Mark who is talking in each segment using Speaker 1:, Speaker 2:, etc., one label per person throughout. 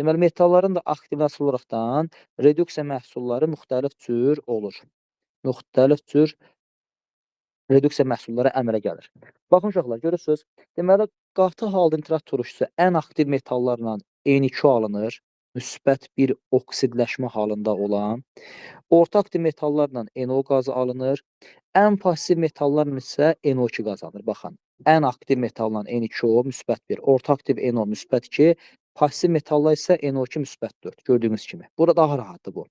Speaker 1: Deməli, metalların da aktivləşmə olaraqdan reduksiya məhsulları müxtəlif cür olur. Müxtəlif cür reduksiya məhsulları əmələ gəlir. Baxın uşaqlar, görürsüz? Deməli, qatı halda nitrat turşusu ən aktiv metallarla N2O alınır, müsbət bir oksidləşmə halında olan. Orta aktiv metallarla NO qazı alınır. Ən passiv metallarla isə NO2 qazı alınır. Baxın, ən aktiv metalla N2O müsbət 1, orta aktiv NO müsbət 2, passiv metallar isə NO2 müsbət 4. Gördüyünüz kimi. Burada daha rahatdır bu.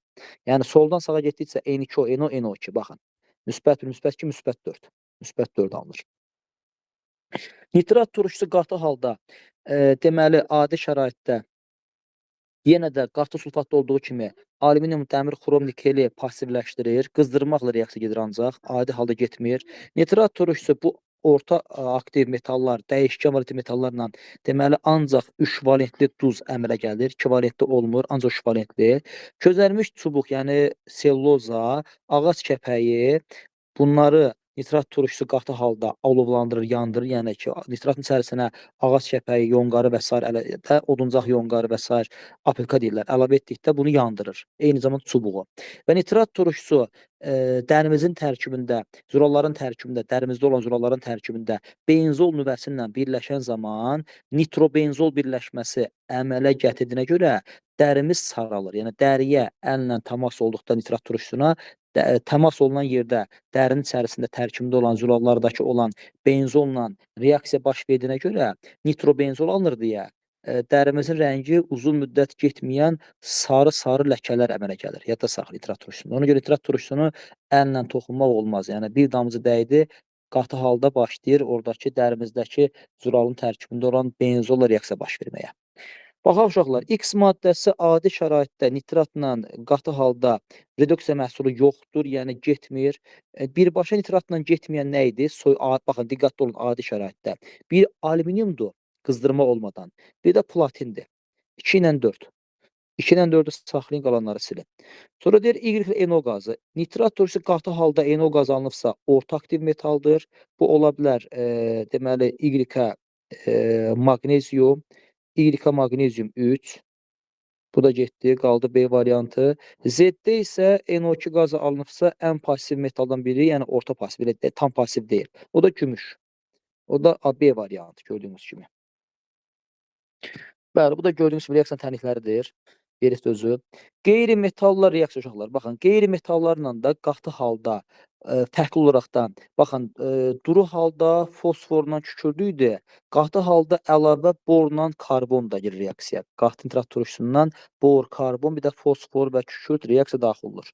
Speaker 1: Yəni soldan sağa getdikcə N2O, NO, NO2. Baxın. Müsbət 1, müsbət 2, müsbət 4. Müsbət 4 alınır. Nitrat turşusu qatı halda, deməli, adi şəraitdə yenə də qatı sulfatda olduğu kimi alüminium, dəmir, xrom, nikeli passivləşdirir. Qızdırmaqla reaksiya gedir ancaq, adi halda getmir. Nitrat turşusu bu orta aktiv metallar, dəyişkən valentli metallarla deməli ancaq 3 valentli duz əmələ gəlir. 2 valentli olmur, ancaq 3 valentli. Közərmiş çubuq, yəni selluloza, ağac kəpəyi bunları nitrat turşusu qatı halda alovlandırır, yandırır. Yəni ki, nitratın içərisinə ağac kəpəyi, yonqarı və sair oduncaq yonqarı və sair apilka deyirlər, əlavə etdikdə bunu yandırır. Eyni zamanda çubuğu. Və nitrat turşusu dərimizin tərkibində, zülalların tərkibində, dərimizdə olan zülalların tərkibində benzol nüvəsi ilə birləşən zaman nitrobenzol birləşməsi əmələ gətirdiyinə görə dərimiz saralır. Yəni dəriyə əllə təmas olduqda nitrat turşusuna təmas olunan yerdə dərinin içərisində tərkibində olan zülallardakı olan benzolla reaksiya baş verdiyinə görə nitrobenzol alınır deyə dərimizin rəngi uzun müddət getməyən sarı-sarı ləkələr əmələ gəlir. Yadda saxla nitrat turşusunu. Ona görə nitrat turşusunu əllə toxunmaq olmaz. Yəni bir damcı dəydi, qatı halda başlayır oradakı dərimizdəki zülalın tərkibində olan benzolla reaksiya baş verməyə. Baxaq uşaqlar, X maddəsi adi şəraitdə nitratla qatı halda reduksiya məhsulu yoxdur, yəni getmir. Birbaşa nitratla getməyən nə idi? Baxın, diqqətli olun adi şəraitdə. Bir alüminiumdur, qızdırma olmadan. Bir də platindir. 2 ilə 4. 2 ilə 4-ü saxlayın, qalanları silin. Sonra deyir Y ilə NO qazı. Nitrat turşusu qatı halda NO qazı alınıbsa orta aktiv metaldır. Bu ola bilər, deməli, Y-ə maqnezium, Y-ə maqnezium 3. Bu da getdi, qaldı B variantı. Z-də isə NO2 qazı alınıbsa ən passiv metaldan biri, yəni orta passiv, tam passiv deyil. O da gümüş. O da B variantı gördüyünüz kimi. Bəli, bu da gördüyünüz kimi reaksiya tərifləridir. Berist özü. Qeyri-metallar reaksiya uşaqlar. Baxın, qeyri-metallarla da qatı halda fərqli olaraqdan, baxın, duru halda fosforla kükürdü idi. Qatı halda əlavə borla karbon da girir reaksiya. Qatı nitrat turşusundan bor, karbon, bir də fosfor və kükürt reaksiya daxil olur.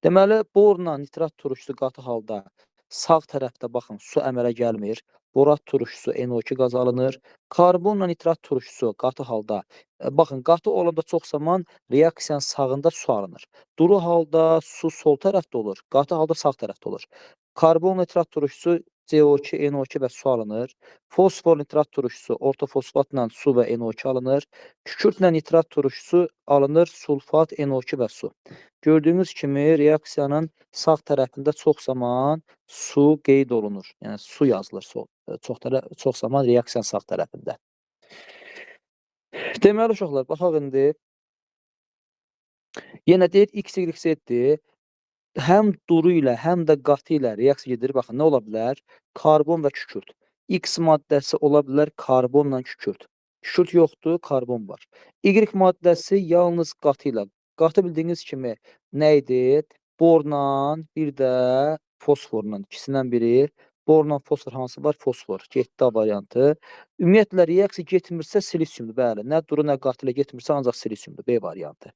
Speaker 1: Deməli, borla nitrat turşusu qatı halda sağ tərəfdə baxın, su əmələ gəlmir. Borat turşusu NO2 qazı alınır. Karbonla nitrat turşusu qatı halda, baxın, qatı olanda çox zaman reaksiyanın sağında su alınır. Duru halda su sol tərəfdə olur, qatı halda sağ tərəfdə olur. Karbon nitrat turşusu CO2, NO2 və su alınır. Fosfor nitrat turşusu orta fosfatla su və NO2 alınır. Kükürtlə nitrat turşusu alınır, sulfat, NO2 və su. Gördüyünüz kimi reaksiyanın sağ tərəfində çox zaman su qeyd olunur. Yəni su yazılır çox zaman reaksiyanın sağ tərəfində. Deməli uşaqlar, baxaq indi. Yenə deyir X, Y, Z-dir. Həm duru ilə, həm də qatı ilə reaksiya gedir. Baxın, nə ola bilər? Karbon və kükürt. X maddəsi ola bilər karbonla kükürt. Kükürt yoxdur, karbon var. Y maddəsi yalnız qatı ilə. Qatı bildiyiniz kimi nə idi? Borla, bir də fosforla, ikisindən biri. Borla fosfor hansı var? Fosfor. Getdi A variantı. Ümumiyyətlə, reaksiya getmirsə silisiumdur. Bəli, nə duru, nə qatı ilə getmirsə ancaq silisiumdur. B variantı.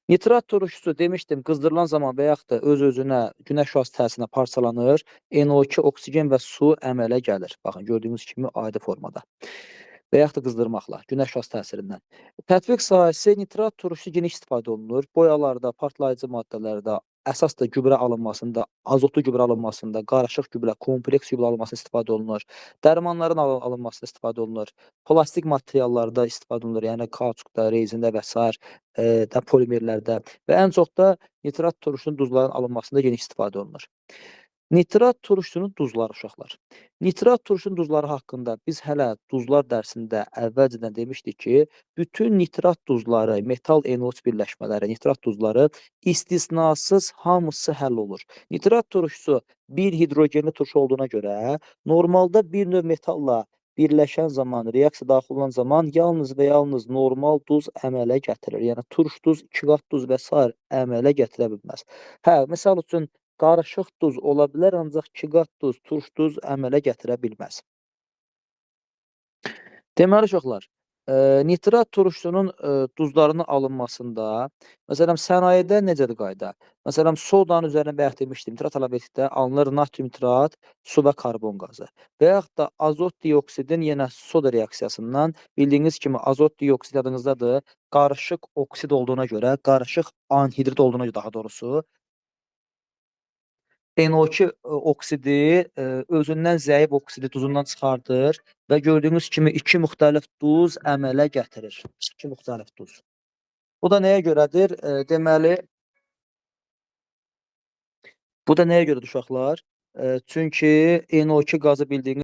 Speaker 1: Nitrat turşusu demişdim, qızdırılan zaman və yaxud da öz-özünə günəş şüası təsirinə parçalanır, NO2, oksigen və su əmələ gəlir. Baxın, gördüyünüz kimi adi formada. Və yaxud da qızdırmaqla, günəş şüası təsirindən. Tətbiq sahəsi nitrat turşusu geniş istifadə olunur. Boyalarda, partlayıcı maddələrdə, əsas da gübrə alınmasında, azotlu gübrə alınmasında, qarışıq gübrə, kompleks gübrə alınmasında istifadə olunur. Dərmanların alınmasında istifadə olunur. Plastik materiallarda istifadə olunur, yəni kauçukda, rezində və s. Polimerlərdə və ən çox da nitrat turşusunun duzların alınmasında geniş istifadə olunur. Nitrat turşusunun duzları uşaqlar. Nitrat turşunun duzları haqqında biz hələ duzlar dərsində əvvəlcədən demişdik ki, bütün nitrat duzları, metal NO3 birləşmələri, nitrat duzları istisnasız hamısı həll olur. Nitrat turşusu bir hidrogenli turşu olduğuna görə normalda bir növ metalla birləşən zaman, reaksiya daxil olan zaman yalnız və yalnız normal duz əmələ gətirir. Yəni turş duz, 2 qat duz və sair əmələ gətirə bilməz. Hə, məsəl üçün qarışıq duz ola bilər, ancaq 2 qat duz, turş duz əmələ gətirə bilməz. Deməli uşaqlar, nitrat turşusunun, duzlarının alınmasında, məsələn, sənayedə necədir qayda? Məsələn, sodanın üzərinə bayaq demişdim, nitrat əlavə etdikdə alınır natrium nitrat, su və karbon qazı və yaxud da azot dioksidin yenə soda reaksiyasından bildiyiniz kimi azot dioksid yadınızdadır, qarışıq oksid olduğuna görə, qarışıq anhidrit olduğuna görə daha doğrusu NO2 oksidi, özündən zəif oksidi duzundan çıxardır və gördüyünüz kimi 2 müxtəlif duz əmələ gətirir. 2 müxtəlif duz. Bu da nəyə görədir? Bu da nəyə görədir uşaqlar? Çünki NO2 qazı bildiyiniz